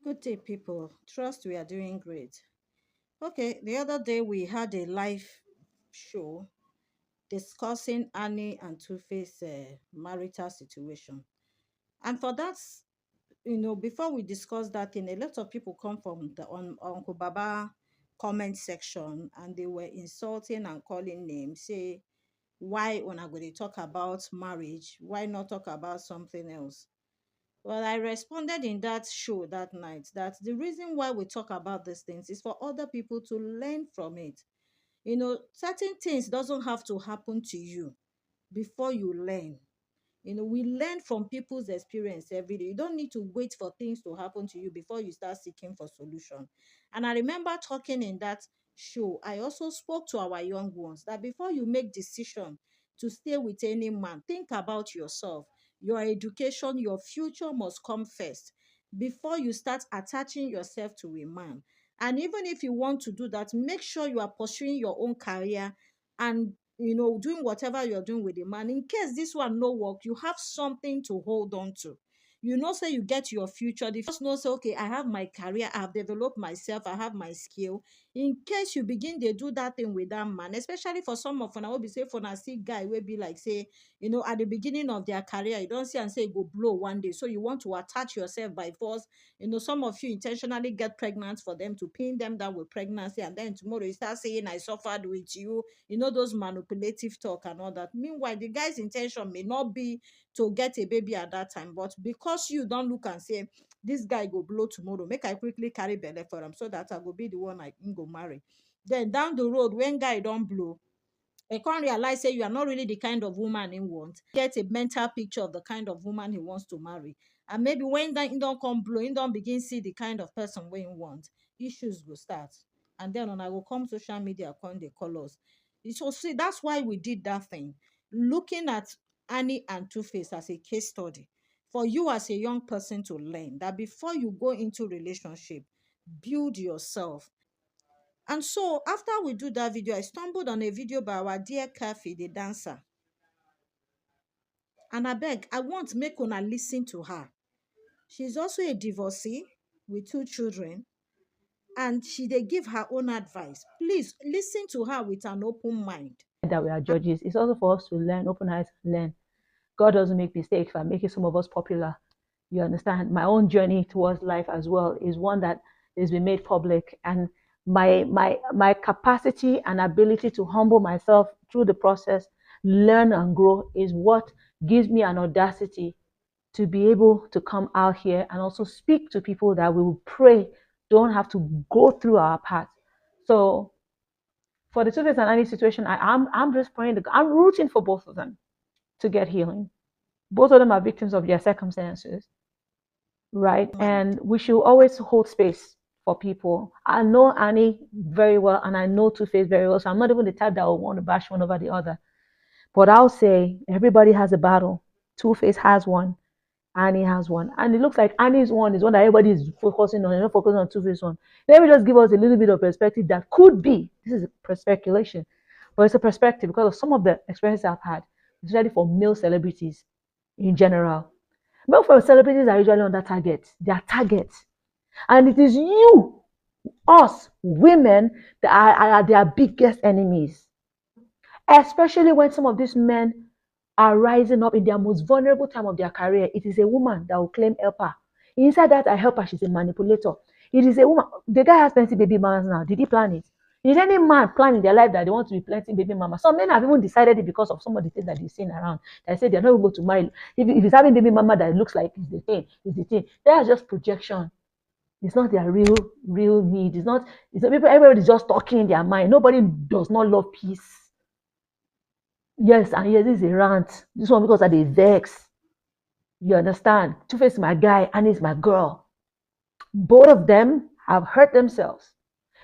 Good day, people. Trust we are doing great. Okay, the other day we had a live show discussing Annie and Two-Face marital situation. And for that, before we discuss that thing, a lot of people come from the on Uncle Baba comment section and they were insulting and calling names, say, why when I go to talk about marriage, why not talk about something else? Well, I responded in that show that night that the reason why we talk about these things is for other people to learn from it. Certain things doesn't have to happen to you before you learn. We learn from people's experience every day. You don't need to wait for things to happen to you before you start seeking for solution. And I remember talking in that show, I also spoke to our young ones that before you make decision to stay with any man, think about yourself. Your education, your future must come first before you start attaching yourself to a man. And even if you want to do that, make sure you are pursuing your own career and doing whatever you're doing with the man. In case this one no work, you have something to hold on to. Say you get your future. The first know say, okay, I have my career, I have developed myself, I have my skill. In case you begin to do that thing with that man, especially for some of una will be say for na see guy will be like say, at the beginning of their career, you don't see and say it go blow one day. So you want to attach yourself by force. Some of you intentionally get pregnant for them to pin them down with pregnancy, and then tomorrow you start saying I suffered with you, those manipulative talk and all that. Meanwhile, the guy's intention may not be to get a baby at that time, but because you don't look and say, this guy go blow tomorrow, make I quickly carry belle for him so that I go be the one I can go marry. Then down the road, when guy don't blow, I can't realize say you are not really the kind of woman he wants. Get a mental picture of the kind of woman he wants to marry. And maybe when that he don't come blow, he don't begin see the kind of person we want. Issues will start. And then when I will come social media, come the colors. So see, that's why we did that thing. Looking at Annie and Two-Face as a case study. For you as a young person to learn that before you go into relationship, build yourself. And so after we do that video, I stumbled on a video by our dear Kathy, the dancer. And I beg, I want make una listen to her. She's also a divorcee with 2 children, and she they give her own advice. Please listen to her with an open mind. That we are judges. It's also for us to learn, open eyes and learn. God doesn't make mistakes by making some of us popular. You understand? My own journey towards life as well is one that has been made public, and my capacity and ability to humble myself through the process, learn and grow is what gives me an audacity to be able to come out here and also speak to people that we will pray don't have to go through our path. So for the Two-Face and Annie situation, I'm just praying. I'm rooting for both of them to get healing. Both of them are victims of their circumstances, right? And we should always hold space for people. I know Annie very well, and I know Two-Face very well, so I'm not even the type that will want to bash one over the other. But I'll say everybody has a battle. Two-Face has one. Annie has one. And it looks like Annie's one is one that everybody is focusing on. They're not focusing on Two-Face one. Let me just give us a little bit of perspective that could be. This is a speculation, but it's a perspective because of some of the experiences I've had, especially for male celebrities in general. Male celebrities are usually on that target. They are targets. And it is you, us, women, that are their biggest enemies. Especially when some of these men are rising up in their most vulnerable time of their career. It is a woman that will claim helper. Inside that, I help her, she's a manipulator. It is a woman. The guy has plenty baby mamas now. Did he plan it? Is any man planning their life that they want to be planting baby mama? Some men have even decided it because of some of the things that they've seen around. They say they're not able to marry. If it's having baby mama that looks like it's the thing, it's the thing. That's just projection. It's not their real need. It's not people, everybody's just talking in their mind. Nobody does not love peace. Yes, and yes, this is a rant. This one because of the vex. You understand? Two-Face is my guy, and is my girl. Both of them have hurt themselves.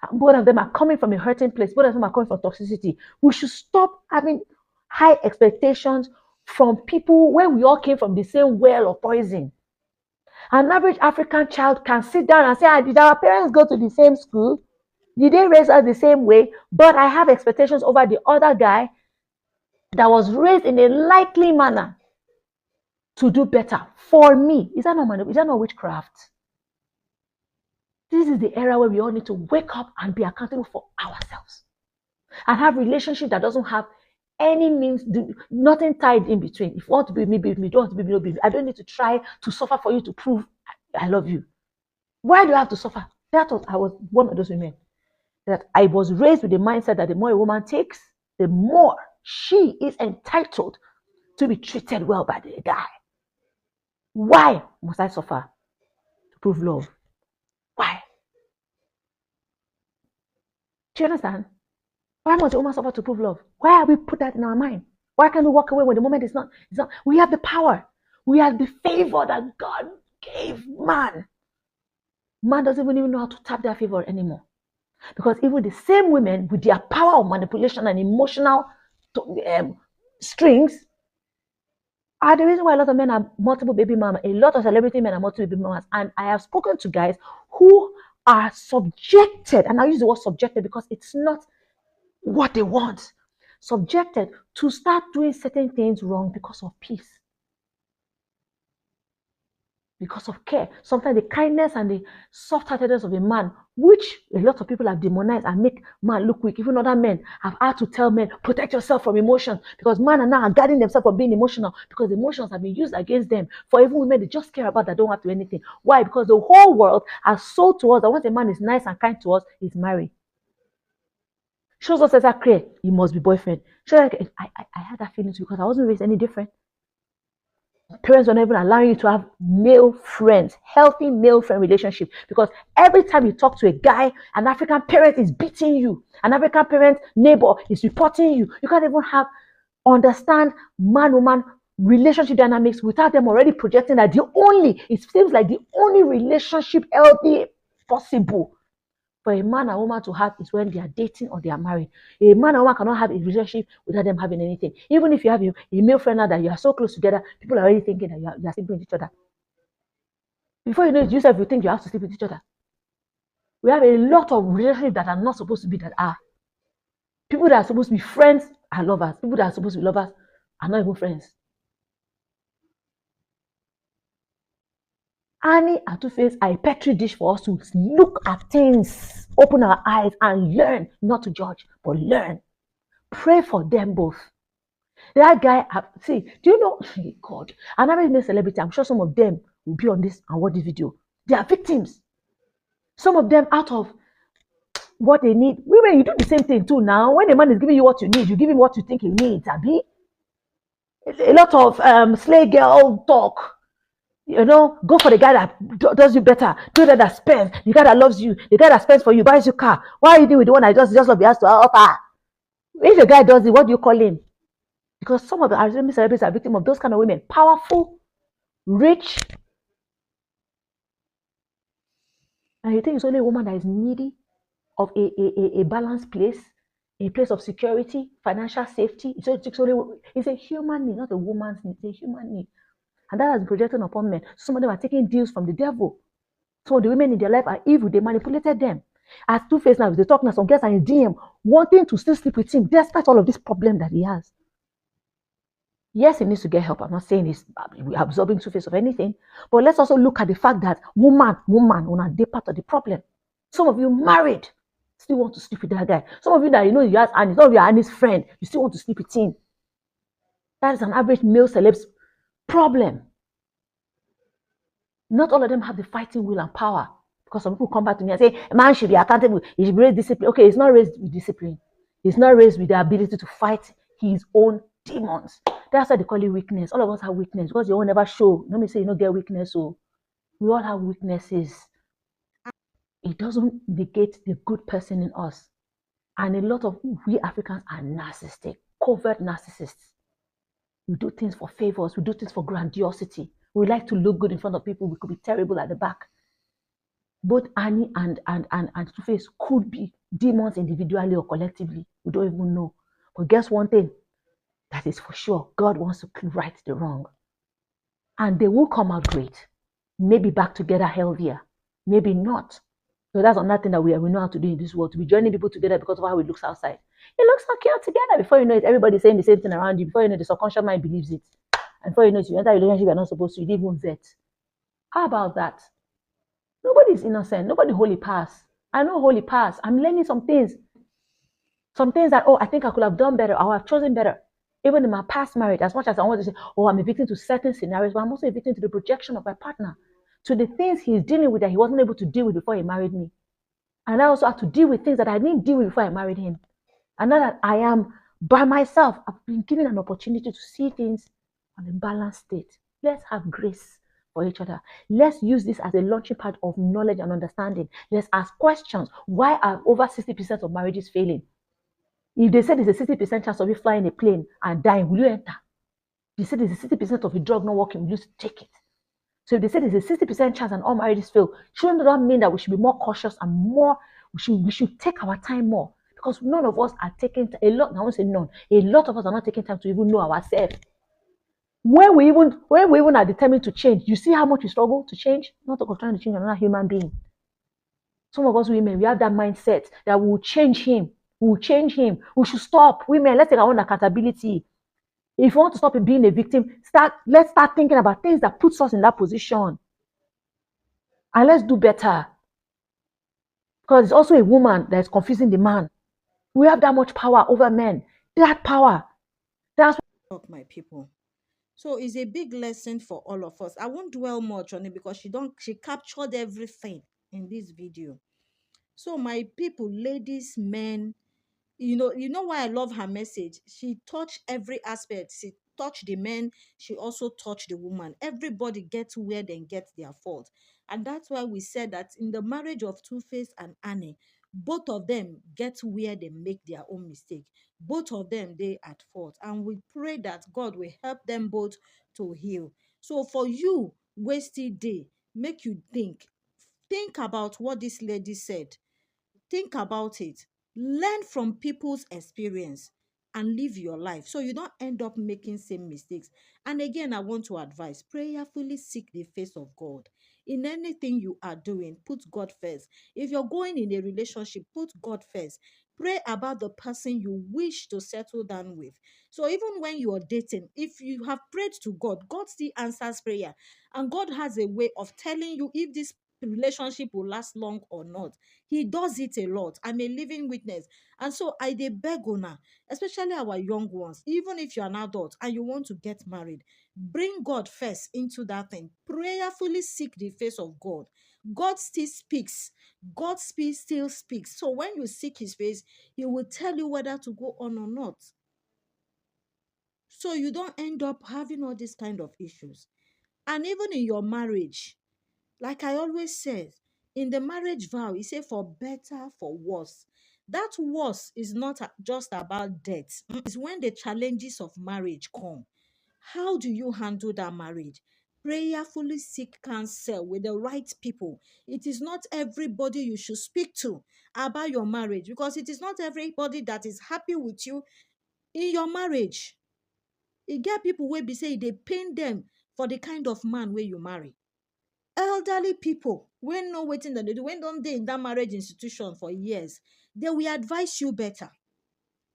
And both of them are coming from a hurting place. Both of them are coming from toxicity. We should stop having high expectations from people when we all came from the same well of poison. An average African child can sit down and say, did our parents go to the same school? Did they raise us the same way? But I have expectations over the other guy that was raised in a likely manner to do better for me. Is that not witchcraft? This is the era where we all need to wake up and be accountable for ourselves and have relationship that doesn't have any means, nothing tied in between. If you want to be with me, be with me. Don't want to be with me, be with me. I don't need to try to suffer for you to prove I love you. Why do I have to suffer? I was one of those women that I was raised with the mindset that the more a woman takes, the more she is entitled to be treated well by the guy. Why must I suffer to prove love? Why? Do you understand? Why must a woman suffer to prove love? Why have we put that in our mind? Why can't we walk away when the moment is not? We have the power. We have the favor that God gave man. Man doesn't even know how to tap that favor anymore. Because even the same women with their power of manipulation and emotional strings are the reason why a lot of men are multiple baby mamas. A lot of celebrity men are multiple baby mamas. And I have spoken to guys who are subjected, and I use the word subjected because it's not what they want, subjected to start doing certain things wrong because of peace, because of care. Sometimes the kindness and the soft-heartedness of a man, which a lot of people have demonized and make man look weak. Even other men have had to tell men, protect yourself from emotion, because men are now guarding themselves from being emotional, because emotions have been used against them. For even women, they just care about that, don't have to do anything. Why? Because the whole world has sold to us that once a man is nice and kind to us, he's married. Shows us that clear, he must be boyfriend. I had that feeling too because I wasn't raised any different. Parents don't even allow you to have male friends, healthy male friend relationship. Because every time you talk to a guy, an African parent is beating you. An African parent neighbor is reporting you. You can't even understand man-woman relationship dynamics without them already projecting that it seems like the only relationship healthy possible for a man and woman to have is when they are dating or they are married. A man and woman cannot have a relationship without them having anything. Even if you have a male friend now that you are so close together, people are already thinking that you are sleeping with each other. Before you know it, yourself, you think you have to sleep with each other. We have a lot of relationships that are not supposed to be that are. People that are supposed to be friends are lovers. People that are supposed to be lovers are not even friends. Annie and TUFACE are a petri dish for us to look at things, open our eyes and learn, not to judge, but learn. Pray for them both. That guy, see, do you know, God, I'm not even a celebrity. I'm sure some of them will be on this and watch this video. They are victims. Some of them out of what they need. Women, you do the same thing too now. When a man is giving you what you need, you give him what you think he needs, Abi. A lot of slay girl talk. You know, go for the guy that does you better. Do that spends. The guy that loves you. The guy that spends for you, buys you car. Why are you doing with the one that just love you has to offer? If the guy does it, what do you call him? Because some of the celebrities are victims of those kind of women. Powerful, rich. And you think it's only a woman that is needy of a balanced place, a place of security, financial safety. It's a human need, not a woman's need. It's a human need. And that has been projected upon men. Some of them are taking deals from the devil. Some of the women in their life are evil. They manipulated them. As TUFACE now, they talk now, some girls are in DM wanting to still sleep with him despite all of this problem that he has. Yes, he needs to get help. I'm not saying he's absorbing TUFACE of anything. But let's also look at the fact that woman, they're part of the problem. Some of you married still want to sleep with that guy. Some of you that you have Annie, some of you are Annie's friend, you still want to sleep with him. That is an average male celeb's problem. Not all of them have the fighting will and power. Because some people come back to me and say, a man should be accountable, he should be raised discipline. Okay, he's not raised with discipline. He's not raised with the ability to fight his own demons. That's why they call it weakness. All of us have weakness because you will never show. Let me say you don't get weakness, so we all have weaknesses. It doesn't negate the good person in us. And a lot of we Africans are narcissistic, covert narcissists. We do things for favors, we do things for grandiosity. We like to look good in front of people, we could be terrible at the back. Both Annie and TUFACE could be demons individually or collectively. We don't even know. But guess one thing, that is for sure, God wants to right the wrong. And they will come out great. Maybe back together healthier. Maybe not. So that's another thing that we know how to do in this world, to be joining people together because of how it looks outside. It looks secure together. Before you know it, everybody's saying the same thing around you. Before you know it, the subconscious mind believes it. And before you know it, you enter a relationship you're not supposed to, you didn't even vet. How about that? Nobody is innocent. Nobody holy pass. I know holy pass. I'm learning some things. Some things that, oh, I think I could have done better, or I've chosen better. Even in my past marriage, as much as I want to say, oh, I'm a victim to certain scenarios, but I'm also a victim to the projection of my partner, to the things he's dealing with that he wasn't able to deal with before he married me. And I also have to deal with things that I didn't deal with before I married him. And now that I am by myself, I've been given an opportunity to see things on a balanced state. Let's have grace for each other. Let's use this as a launching pad of knowledge and understanding. Let's ask questions. Why are over 60% of marriages failing? If they say there's a 60% chance of you flying a plane and dying, will you enter? They say there's a 60% of a drug not working, will you take it? So if they say there's a 60% chance and all marriages fail, shouldn't that mean that we should be more cautious and more, we should take our time more? Because none of us are taking a lot, I won't say none, a lot of us are not taking time to even know ourselves. When we even are determined to change, you see how much we struggle to change? Not talk of trying to change another human being. Some of us women, we have that mindset that we will change him. We will change him. We should stop. Women, let's take our own accountability. If you want to stop being a victim, let's start thinking about things that puts us in that position. And let's do better. Because it's also a woman that is confusing the man. We have that much power over men. That power. That's Talk, my people. So it's a big lesson for all of us. I won't dwell much on it because she captured everything in this video. So my people, ladies, men, you know why I love her message. She touched every aspect. She touched the men, she also touched the woman. Everybody gets where they get their fault. And that's why we said that in the marriage of Two-Face and Annie, both of them get where they make their own mistake. Both of them, they at fault. And we pray that God will help them both to heal. So for you, wasted day, make you think about what this lady said. Think about it. Learn from people's experience and live your life so you don't end up making same mistakes. And again, I want to advise, prayerfully seek the face of God. In anything you are doing, put God first. If you're going in a relationship, put God first. Pray about the person you wish to settle down with. So even when you are dating, if you have prayed to God, God still answers prayer. And God has a way of telling you if this relationship will last long or not. He does it a lot. I'm a living witness. And so I dey beg una, especially our young ones, even if you're an adult and you want to get married, bring God first into that thing. Prayerfully seek the face of God. God still speaks. Still speaks. So when you seek his face, he will tell you whether to go on or not. So you don't end up having all these kind of issues. And even in your marriage, like I always say, in the marriage vow, he said for better, for worse. That worse is not just about death. It's when the challenges of marriage come. How do you handle that marriage? Prayerfully seek counsel with the right people. It is not everybody you should speak to about your marriage because it is not everybody that is happy with you in your marriage. You get people wey be say they pain them for the kind of man where you marry. Elderly people wey know wetin dem dey do, wey don dey in that marriage institution for years, they will advise you better.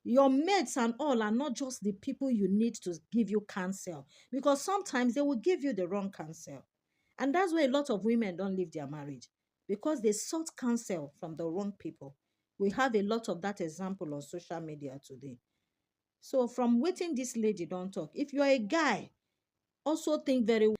Your mates and all are not just the people you need to give you counsel, because sometimes they will give you the wrong counsel. And that's why a lot of women don't leave their marriage, because they sought counsel from the wrong people. We have a lot of that example on social media today. So from wetin this lady don talk, if you are a guy, also think very